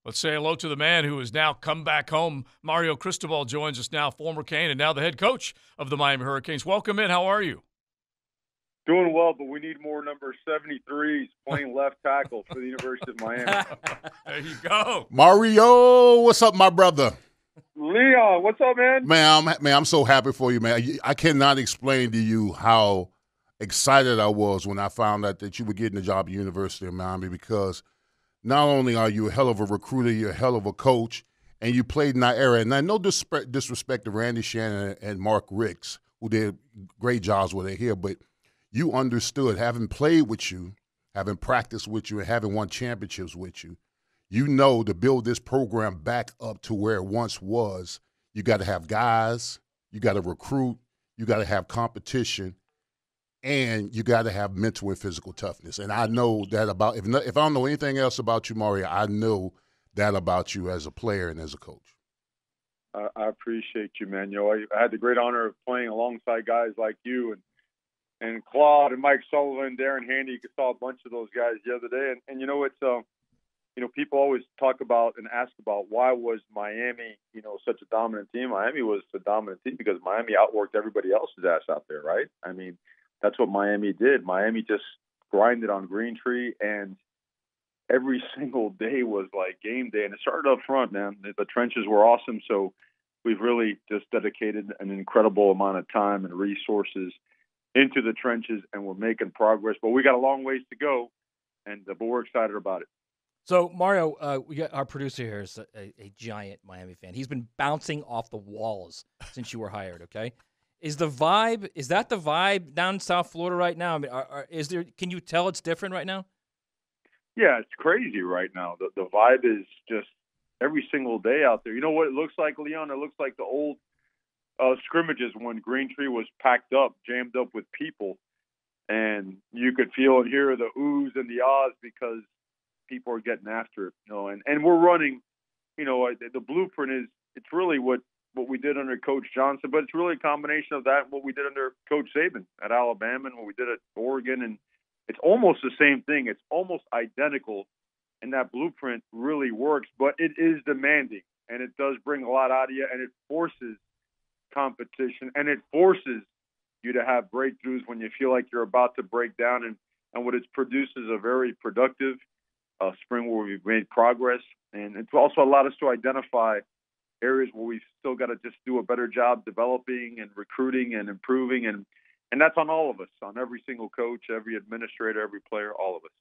Let's say hello to the man who has now come back home. Mario Cristobal joins us now, former Cane and now the head coach of the Miami Hurricanes. Welcome in. How are you? Doing well, but we need more number 73s playing left tackle for the University of Miami. There you go. Mario, what's up, my brother? Leon, what's up, man? I'm so happy for you, man. I cannot explain to you how excited I was when I found out that you were getting a job at the University of Miami, because not only are you a hell of a recruiter, you're a hell of a coach, and you played in that era. And I no disrespect to Randy Shannon and Mark Ricks, who did great jobs while they're here, but you understood, having played with you, having practiced with you, and having won championships with you, you know to build this program back up to where it once was, you got to have guys, you got to recruit, you got to have competition, and you got to have mental and physical toughness. And I know that about, if I don't know anything else about you, Mario, I know that about you as a player and as a coach. I appreciate you, man. You know, I had the great honor of playing alongside guys like you and Claude and Mike Sullivan, Darren Handy. You saw a bunch of those guys the other day. And you know, it's you know, people always talk about and ask about why was Miami, you know, such a dominant team. Miami was a dominant team because Miami outworked everybody else's ass out there, right? I mean, that's what Miami did. Miami just grinded on Green Tree, and every single day was like game day. And it started up front, man. The trenches were awesome. So we've really just dedicated an incredible amount of time and resources into the trenches, and we're making progress. But we got a long ways to go, but we're excited about it. So, Mario, we got our producer here is a giant Miami fan. He's been bouncing off the walls since you were hired, okay? Is that the vibe down in South Florida right now? I mean, can you tell it's different right now? Yeah, it's crazy right now. The vibe is just every single day out there. You know what it looks like, Leon? It looks like the old scrimmages when Green Tree was packed up, jammed up with people, and you could feel and hear the oohs and the ahs because people are getting after it, you know, and we're running, you know, the blueprint is, it's really what we did under Coach Johnson, but it's really a combination of that and what we did under Coach Saban at Alabama and what we did at Oregon, and it's almost the same thing. It's almost identical, and that blueprint really works, but it is demanding, and it does bring a lot out of you, and it forces competition, and it forces you to have breakthroughs when you feel like you're about to break down, and what it's produced is a very productive spring where we've made progress, and it's also allowed us to identify areas where we've still got to just do a better job developing and recruiting and improving, and that's on all of us, on every single coach, every administrator, every player, all of us.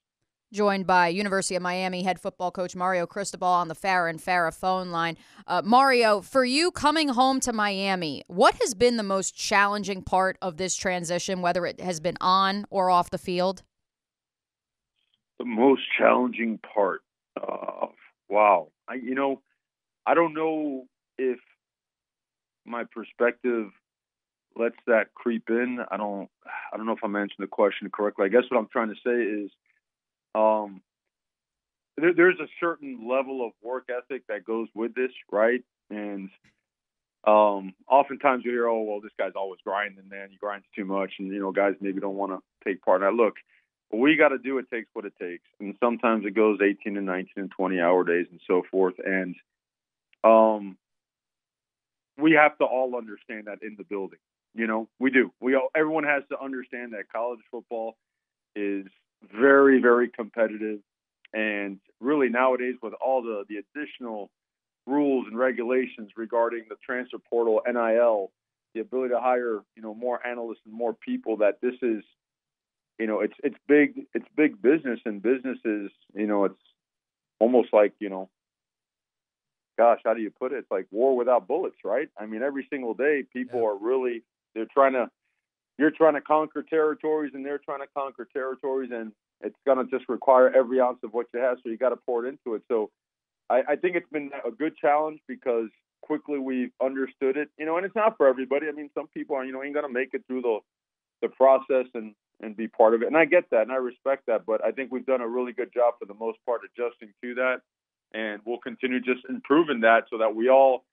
Joined by University of Miami head football coach Mario Cristobal on the Farah and Farah phone line. Mario, for you coming home to Miami, what has been the most challenging part of this transition, whether it has been on or off the field? The most challenging part, wow. I don't know if my perspective lets that creep in. I don't know if I'm answering the question correctly. I guess what I'm trying to say is, there's a certain level of work ethic that goes with this, right? And oftentimes you hear, oh, well, this guy's always grinding, man. He grinds too much, and you know, guys maybe don't want to take part in that. Look, what we got to do, it takes what it takes, and sometimes it goes 18 and 19 and 20-hour days and so forth. And we have to all understand that in the building. You know, we do. Everyone has to understand that college football is very, very competitive, and really nowadays with all the additional rules and regulations regarding the transfer portal, NIL, the ability to hire, you know, more analysts and more people, that this is, you know, it's big business, and businesses, you know, it's almost like, you know, gosh, how do you put it? It's like war without bullets, right? I mean, every single day people are really, you're trying to conquer territories, and they're trying to conquer territories, and it's going to just require every ounce of what you have, so you got to pour it into it. So I think it's been a good challenge because quickly we've understood it, you know, and it's not for everybody. I mean, some people ain't going to make it through the process and be part of it. And I get that, and I respect that, but I think we've done a really good job for the most part adjusting to that, and we'll continue just improving that so that we're all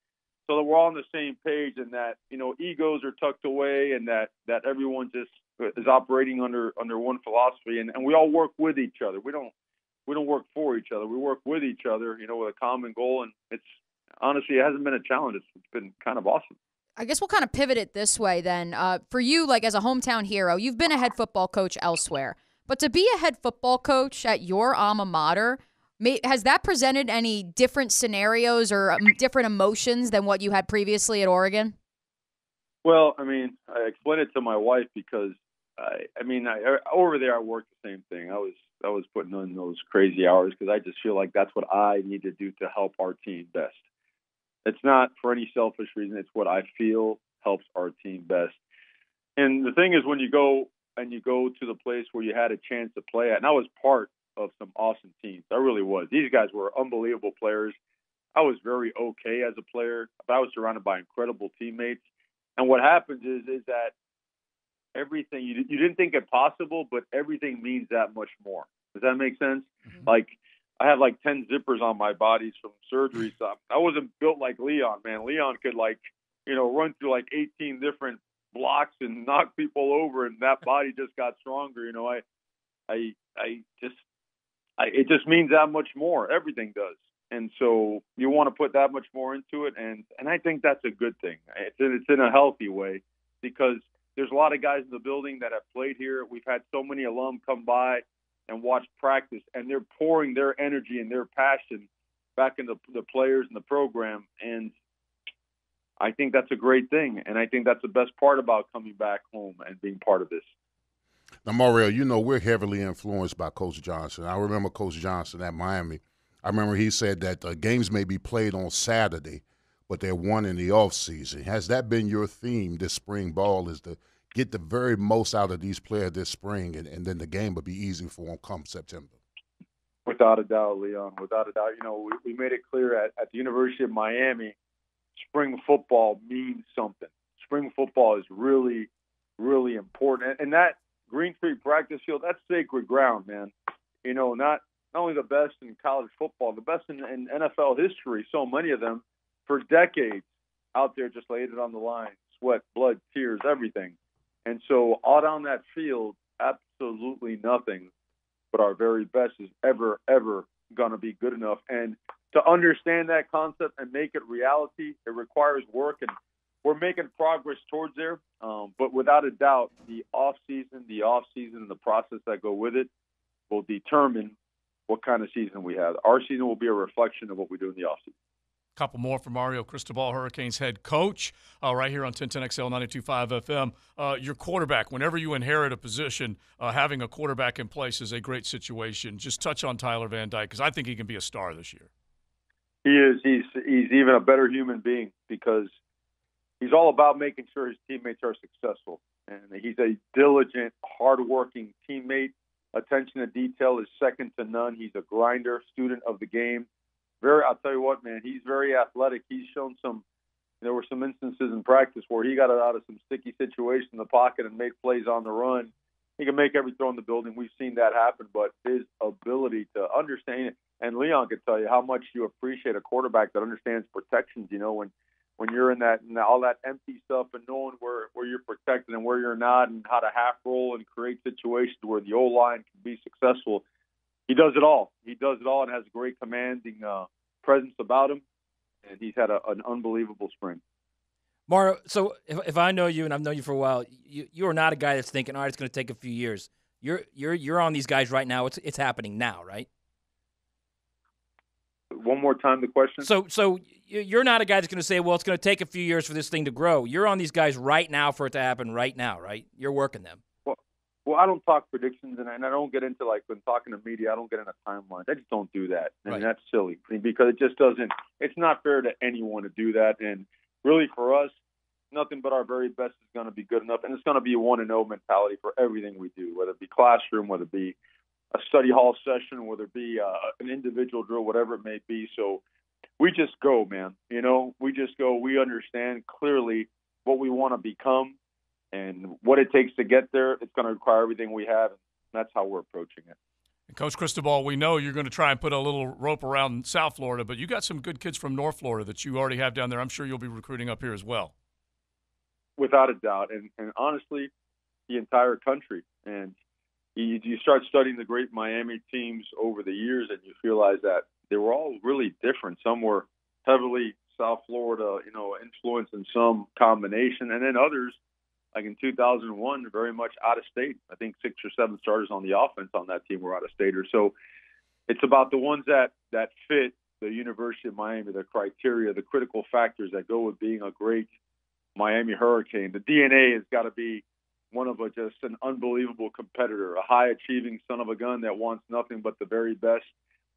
on the same page, and that, you know, egos are tucked away, and that everyone just is operating under one philosophy, and we all work with each other. We don't work for each other. We work with each other, with a common goal. And it hasn't been a challenge. It's been kind of awesome. I guess we'll kind of pivot it this way then. For you, like as a hometown hero, you've been a head football coach elsewhere. But to be a head football coach at your alma mater, has that presented any different scenarios or different emotions than what you had previously at Oregon? Well, I explained it to my wife because, over there I worked the same thing. I was putting in those crazy hours because I just feel like that's what I need to do to help our team best. It's not for any selfish reason. It's what I feel helps our team best. And the thing is, when you go to the place where you had a chance to play at, and I was part of some awesome teams. I really was. These guys were unbelievable players. I was very okay as a player, but I was surrounded by incredible teammates. And what happens is that everything, you didn't think it possible, but everything means that much more. Does that make sense? Mm-hmm. Like, I had like 10 zippers on my body from surgery. So I wasn't built like Leon, man. Leon could run through like 18 different blocks and knock people over, and that body just got stronger. It just means that much more. Everything does. And so you want to put that much more into it. And I think that's a good thing. It's in a healthy way because there's a lot of guys in the building that have played here. We've had so many alum come by and watch practice, and they're pouring their energy and their passion back into the players and the program. And I think that's a great thing. And I think that's the best part about coming back home and being part of this. Now, Mario, we're heavily influenced by Coach Johnson. I remember Coach Johnson at Miami. I remember he said that games may be played on Saturday, but they're won in the offseason. Has that been your theme this spring ball, is to get the very most out of these players this spring, and then the game will be easy for them come September? Without a doubt, Leon. Without a doubt. We made it clear at the University of Miami, spring football means something. Spring football is really, really important. And that Green Street practice field, that's sacred ground, man. Not only the best in college football, the best in NFL history, so many of them for decades out there just laid it on the line, sweat, blood, tears, everything. And so all down that field, absolutely nothing but our very best is ever going to be good enough. And to understand that concept and make it reality, it requires work, and we're making progress towards there. But without a doubt, the off-season and the process that go with it will determine what kind of season we have. Our season will be a reflection of what we do in the off-season. Couple more for Mario Cristobal, Hurricanes head coach, right here on 1010XL 92.5 FM. Your quarterback, whenever you inherit a position, having a quarterback in place is a great situation. Just touch on Tyler Van Dyke, because I think he can be a star this year. He is. He's even a better human being because he's all about making sure his teammates are successful. And he's a diligent, hardworking teammate. Attention to detail is second to none. He's a grinder, student of the game. I'll tell you what, man, he's very athletic. He's shown there were some instances in practice where he got out of some sticky situation in the pocket and made plays on the run. He can make every throw in the building. We've seen that happen, but his ability to understand it, and Leon could tell you how much you appreciate a quarterback that understands protections, when you're in all that empty stuff and knowing where you're protected and where you're not, and how to half roll and create situations where the O-line can be successful. He does it all. He does it all and has a great commanding presence about him, and he's had an unbelievable spring. Mario, so if I know you and I've known you for a while, you are not a guy that's thinking, all right, it's going to take a few years. You're on these guys right now. It's happening now, right? One more time, the question. So you're not a guy that's going to say, well, it's going to take a few years for this thing to grow. You're on these guys right now for it to happen right now, right? You're working them. Well, I don't talk predictions, and I don't get into, when talking to media, I don't get into timelines. I just don't do that. And that's silly because it just doesn't – it's not fair to anyone to do that. And really for us, nothing but our very best is going to be good enough. And it's going to be a 1-0 mentality for everything we do, whether it be classroom, whether it be a study hall session, whether it be an individual drill, whatever it may be. So we just go, man. We just go. We understand clearly what we want to become. And what it takes to get there, it's going to require everything we have, and that's how we're approaching it. And Coach Cristobal, we know you're going to try and put a little rope around South Florida, but you got some good kids from North Florida that you already have down there. I'm sure you'll be recruiting up here as well. Without a doubt, and honestly, the entire country. And you start studying the great Miami teams over the years, and you realize that they were all really different. Some were heavily South Florida, influence in some combination, and then others, like in 2001, very much out of state. I think 6 or 7 starters on the offense on that team were out of staters. So it's about the ones that fit the University of Miami, the criteria, the critical factors that go with being a great Miami Hurricane. The DNA has got to be one of just an unbelievable competitor, a high-achieving son of a gun that wants nothing but the very best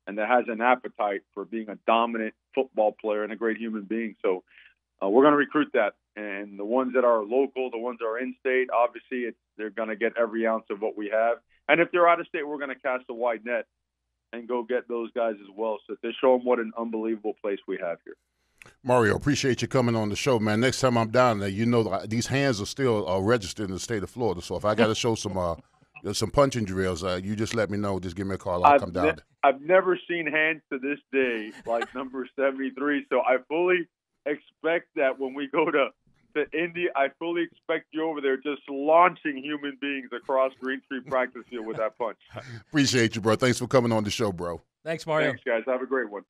and that has an appetite for being a dominant football player and a great human being. So we're going to recruit that. And the ones that are local, the ones that are in-state, obviously they're going to get every ounce of what we have. And if they're out of state, we're going to cast a wide net and go get those guys as well, so to show them what an unbelievable place we have here. Mario, appreciate you coming on the show, man. Next time I'm down there, these hands are still registered in the state of Florida. So if I got to show some punching drills, you just let me know. Just give me a call. I'll come down there. I've never seen hands to this day like number 73. So I fully expect that when we go to Indy, I fully expect you over there just launching human beings across Green Street practice field with that punch. Appreciate you, bro. Thanks for coming on the show, bro. Thanks, Mario. Thanks, guys. Have a great one.